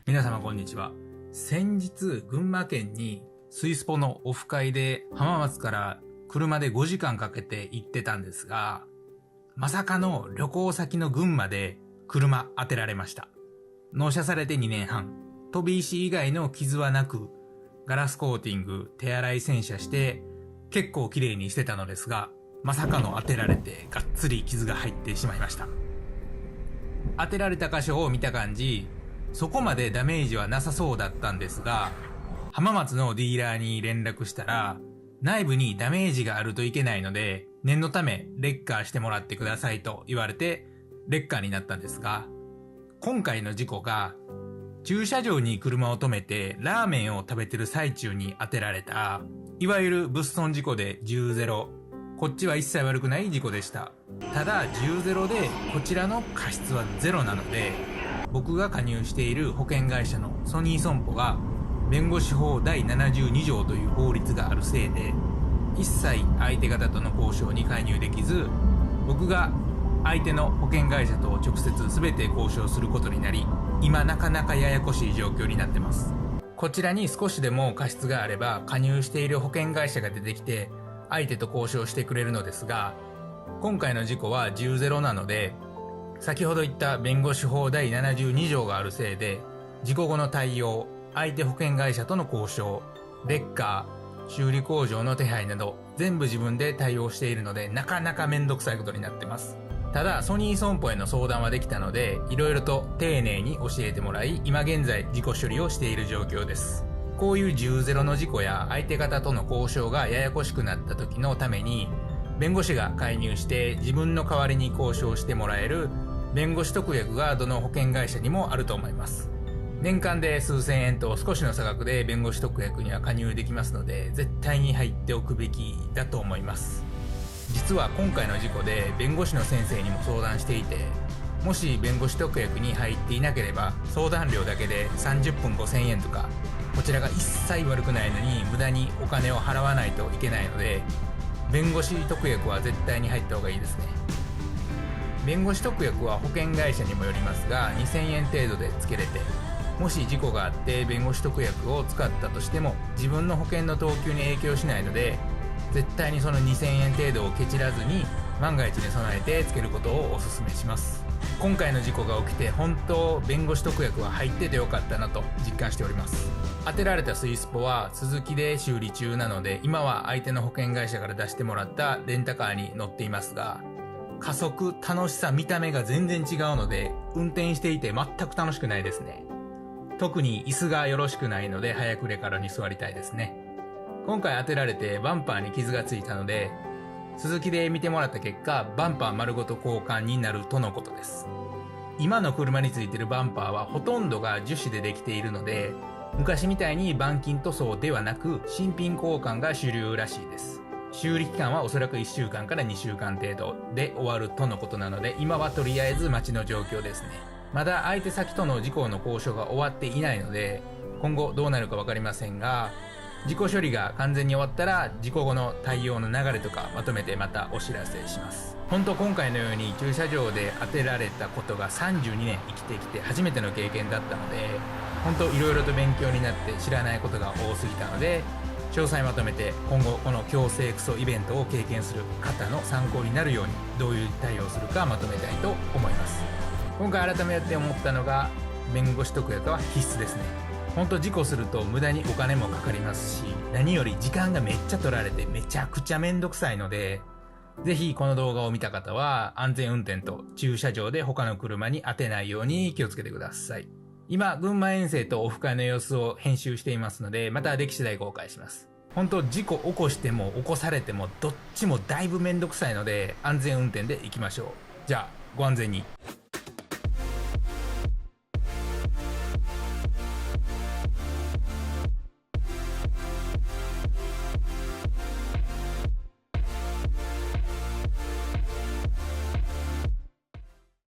皆様こんにちは。先日、群馬県にスイスポのオフ会で浜松から車で5時間かけて行ってたんですが、まさかの旅行先の群馬で車当てられました。納車されて2年半、飛び石以外の傷はなく、ガラスコーティング、手洗い洗車して結構綺麗にしてたのですが、まさかの当てられてがっつり傷が入ってしまいました。当てられた箇所を見た感じ、そこまでダメージはなさそうだったんですが、浜松のディーラーに連絡したら、内部にダメージがあるといけないので、念のためレッカーしてもらってくださいと言われて、レッカーになったんですが、今回の事故が、駐車場に車を止めてラーメンを食べてる最中に当てられた、いわゆる物損事故で10-0。こっちは一切悪くない事故でした。ただ10-0でこちらの過失は0なので、僕が加入している保険会社のソニー損保が弁護士法第72条という法律があるせいで、一切相手方との交渉に介入できず、僕が相手の保険会社と直接全て交渉することになり、今なかなかややこしい状況になってます。こちらに少しでも過失があれば加入している保険会社が出てきて相手と交渉してくれるのですが、今回の事故は10-0なので、先ほど言った弁護士法第72条があるせいで、事故後の対応、相手保険会社との交渉、レッカー、修理工場の手配など全部自分で対応しているので、なかなかめんどくさいことになってます。ただソニー損保への相談はできたので、いろいろと丁寧に教えてもらい、今現在事故処理をしている状況です。こういう10-0の事故や相手方との交渉がややこしくなった時のために、弁護士が介入して自分の代わりに交渉してもらえる弁護士特約がどの保険会社にもあると思います。年間で数千円と少しの差額で弁護士特約には加入できますので、絶対に入っておくべきだと思います。実は今回の事故で弁護士の先生にも相談していて、もし弁護士特約に入っていなければ相談料だけで30分5000円とか、こちらが一切悪くないのに無駄にお金を払わないといけないので、弁護士特約は絶対に入った方がいいですね。弁護士特約は保険会社にもよりますが、2000円程度でつけれて、もし事故があって弁護士特約を使ったとしても自分の保険の等級に影響しないので、絶対にその2000円程度をケチらずに万が一に備えてつけることをお勧めします。今回の事故が起きて本当弁護士特約は入っててよかったなと実感しております。当てられたスイスポは続きで修理中なので、今は相手の保険会社から出してもらったレンタカーに乗っていますが、加速、楽しさ、見た目が全然違うので、運転していて全く楽しくないですね。特に椅子がよろしくないので、早くレカロに座りたいですね。今回当てられてバンパーに傷がついたので、続きで見てもらった結果、バンパー丸ごと交換になるとのことです。今の車についてるバンパーはほとんどが樹脂でできているので、昔みたいに板金塗装ではなく、新品交換が主流らしいです。修理期間はおそらく1週間から2週間程度で終わるとのことなので、今はとりあえず待ちの状況ですね。まだ相手先との事故の交渉が終わっていないので、今後どうなるかわかりませんが、事故処理が完全に終わったら事故後の対応の流れとかまとめてまたお知らせします。本当今回のように駐車場で当てられたことが32年生きてきて初めての経験だったので、本当いろいろと勉強になって知らないことが多すぎたので、詳細まとめて今後この強制クソイベントを経験する方の参考になるようにどういう対応をするかまとめたいと思います。今回改めて思ったのが、弁護士特約は必須ですね。本当事故すると無駄にお金もかかりますし、何より時間がめっちゃ取られてめちゃくちゃめんどくさいので、ぜひこの動画を見た方は安全運転と駐車場で他の車に当てないように気をつけてください。今、群馬遠征とオフ会の様子を編集していますので、またでき次第公開します。本当事故起こしても起こされてもどっちもだいぶめんどくさいので、安全運転で行きましょう。じゃあ、ご安全に。